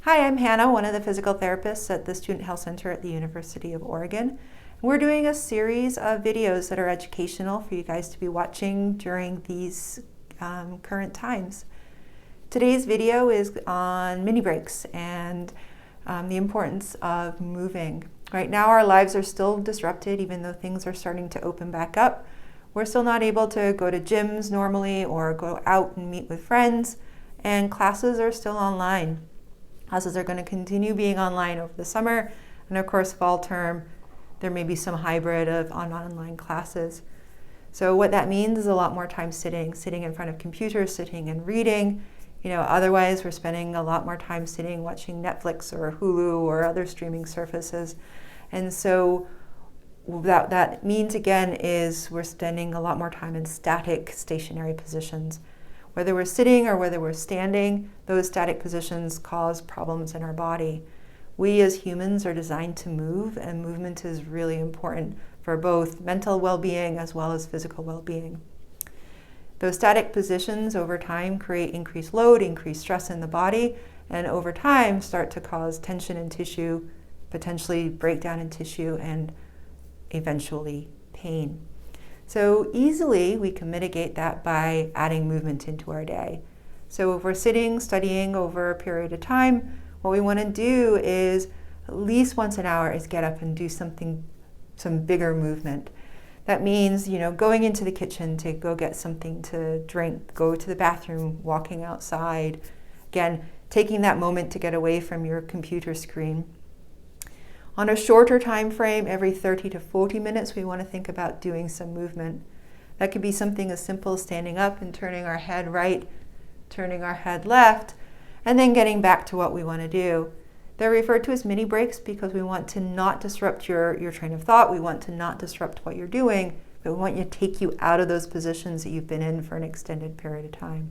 Hi, I'm Hannah, one of the physical therapists at the Student Health Center at the University of Oregon. We're doing a series of videos that are educational for you guys to be watching during these current times. Today's video is on mini breaks and the importance of moving. Right now our lives are still disrupted even though things are starting to open back up. We're still not able to go to gyms normally or go out and meet with friends, and classes are still online. Classes are going to continue being online over the summer, and of course fall term there may be some hybrid of online classes. So what that means is a lot more time sitting in front of computers, sitting and reading. Otherwise we're spending a lot more time sitting watching Netflix or Hulu or other streaming services. And so that means again is we're spending a lot more time in static, stationary positions. Whether we're sitting or whether we're standing, those static positions cause problems in our body. We as humans are designed to move, and movement is really important for both mental well-being as well as physical well-being. Those static positions over time create increased load, increased stress in the body, and over time start to cause tension in tissue, potentially breakdown in tissue, and eventually pain. So easily we can mitigate that by adding movement into our day. So if we're sitting, studying over a period of time, what we want to do is at least once an hour is get up and do some bigger movement. That means, going into the kitchen to go get something to drink, go to the bathroom, walking outside. Again, taking that moment to get away from your computer screen. On a shorter time frame, every 30 to 40 minutes, we want to think about doing some movement. That could be something as simple as standing up and turning our head right, turning our head left, and then getting back to what we want to do. They're referred to as mini breaks because we want to not disrupt your train of thought. We want to not disrupt what you're doing, but we want to take you out of those positions that you've been in for an extended period of time.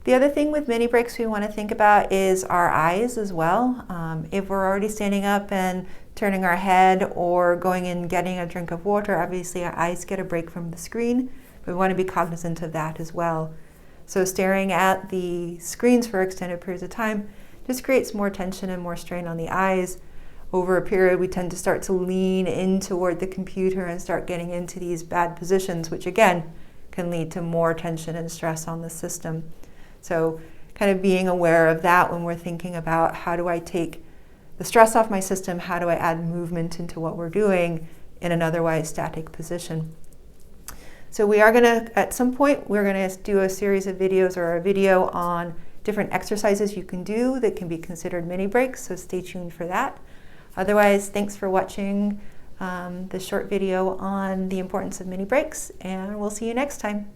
The other thing with mini breaks we want to think about is our eyes as well. If we're already standing up and turning our head or going and getting a drink of water, obviously our eyes get a break from the screen, but we want to be cognizant of that as well. So staring at the screens for extended periods of time just creates more tension and more strain on the eyes. Over a period, we tend to start to lean in toward the computer and start getting into these bad positions, which again can lead to more tension and stress on the system. So kind of being aware of that when we're thinking about how do I take the stress off my system, how do I add movement into what we're doing in an otherwise static position. So we are going to, at some point, we're going to do a series of videos or a video on different exercises you can do that can be considered mini breaks, so stay tuned for that. Otherwise, thanks for watching this short video on the importance of mini breaks, and we'll see you next time.